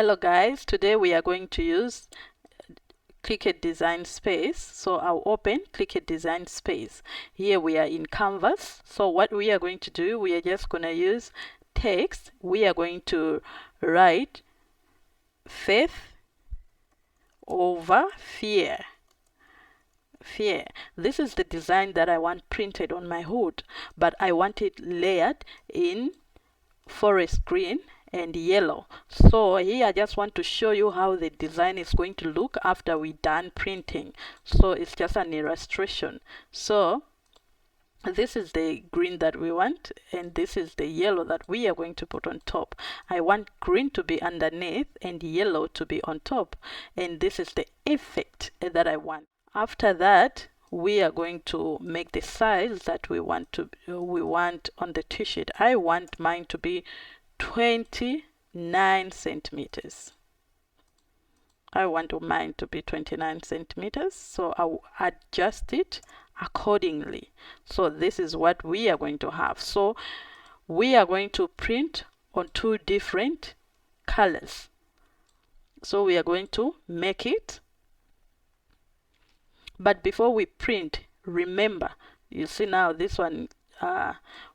Hello guys, today we are going to use cricut design space. So I'll open cricut design space. Here we are in canvas. So what we are going to do, we are just going to use text. We are going to write faith over fear. This is the design that I want printed on my hood, but I want it layered in forest green and yellow. So here I just want to show you how the design is going to look after we done printing. So it's just an illustration. So this is the green that we want, and this is the yellow that we are going to put on top. I want green to be underneath and yellow to be on top, and this is the effect that I want. After that, we are going to make the size that we want on the t-shirt. I want mine to be 29 centimeters. I want mine to be 29 centimeters, so I'll adjust it accordingly. So this is what we are going to have. So we are going to print on two different colors. So we are going to make it. But before we print, remember, you see now this one,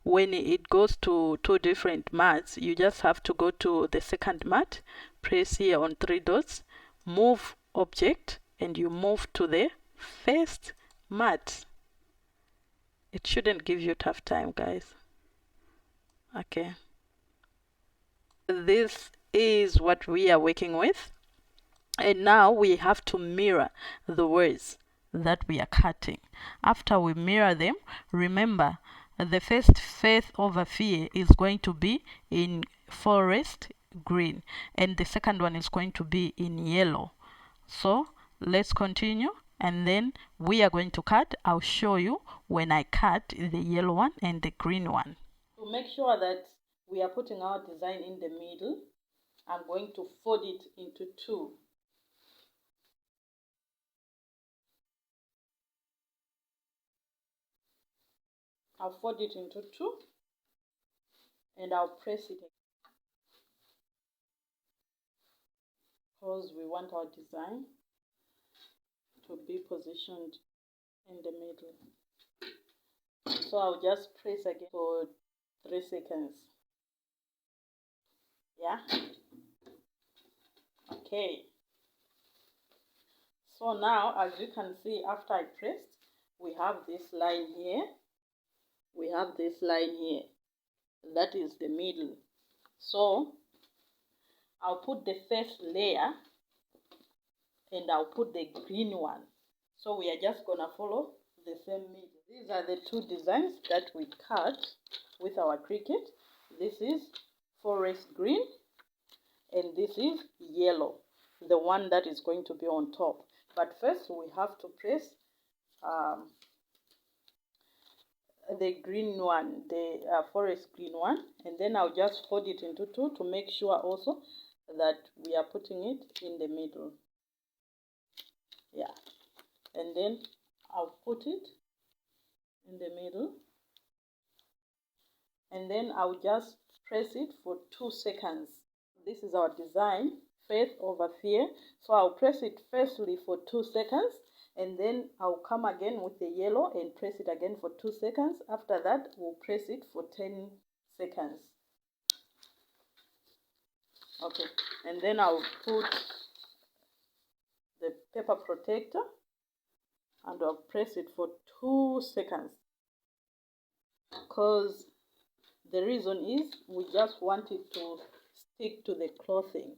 when it goes to two different mats, you just have to go to the second mat, press here on three dots, move object, and you move to the first mat. It shouldn't give you tough time, guys. Okay. This is what we are working with. And now we have to mirror the words that we are cutting. After we mirror them, remember the first faith over fear is going to be in forest green, and the second one is going to be in yellow. So let's continue, and then we are going to cut. I'll show you when I cut the yellow one and the green one. To make sure that we are putting our design in the middle, I'm going to fold it into two. I'll fold it into two, and I'll press it because we want our design to be positioned in the middle. So I'll just press again for 3 seconds. Yeah. Okay. So now, as you can see, after I pressed, we have this line here. We have this line here. That is the middle. So I'll put the first layer, and I'll put the green one. So we are just gonna follow the same middle. These are the two designs that we cut with our cricut. This is forest green, and this is yellow, the one that is going to be on top. But first we have to press the green one, the forest green one, and then I'll just fold it into two to make sure also that we are putting it in the middle. Yeah, and then I'll put it in the middle, and then I'll just press it for 2 seconds. This is our design, faith over fear. So I'll press it firstly for 2 seconds, and then I'll come again with the yellow and press it again for 2 seconds. After that, we'll press it for 10 seconds. Okay, and then I'll put the paper protector, and I'll press it for 2 seconds, because the reason is we just want it to stick to the clothing.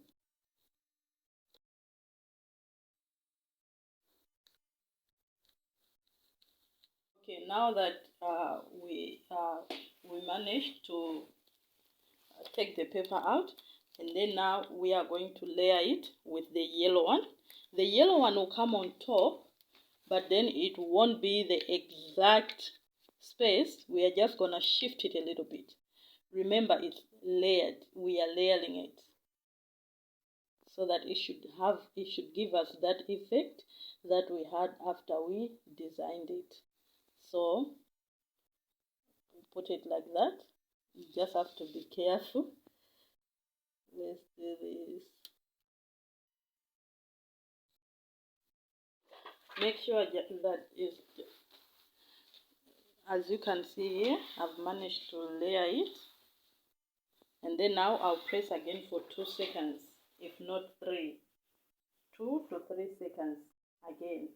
Okay, now that we managed to take the paper out, and then now we are going to layer it with the yellow one. The yellow one will come on top, but then it won't be the exact space. We are just going to shift it a little bit. Remember, it's layered. We are layering it so that it should give us that effect that we had after we designed it. So put it like that. You just have to be careful. Let's do this. Make sure that is, as you can see here, I've managed to layer it. And then now I'll press again for 2 seconds, if not 3. 2 to 3 seconds again.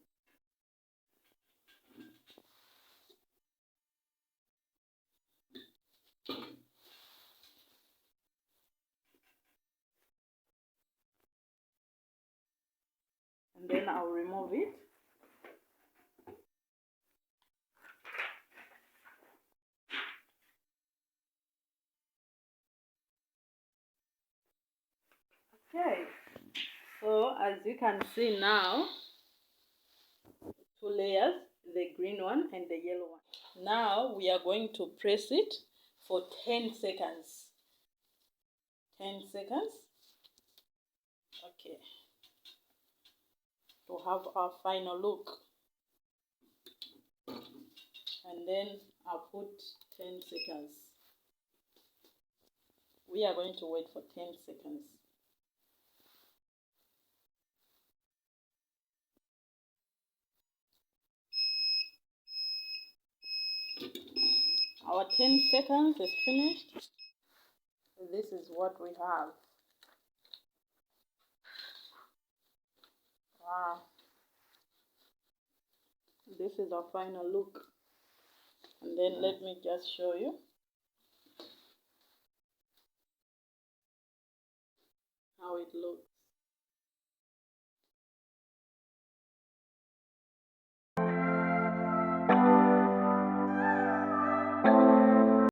And then I'll remove it. Okay, so as you can see now, 2 layers, the green one and the yellow one. Now we are going to press it for 10 seconds. 10 seconds. Okay. To have our final look. And then I'll put 10 seconds. We are going to wait for 10 seconds. Our 10 seconds is finished. This is what we have. Wow. This is our final look. And then let me just show you how it looks.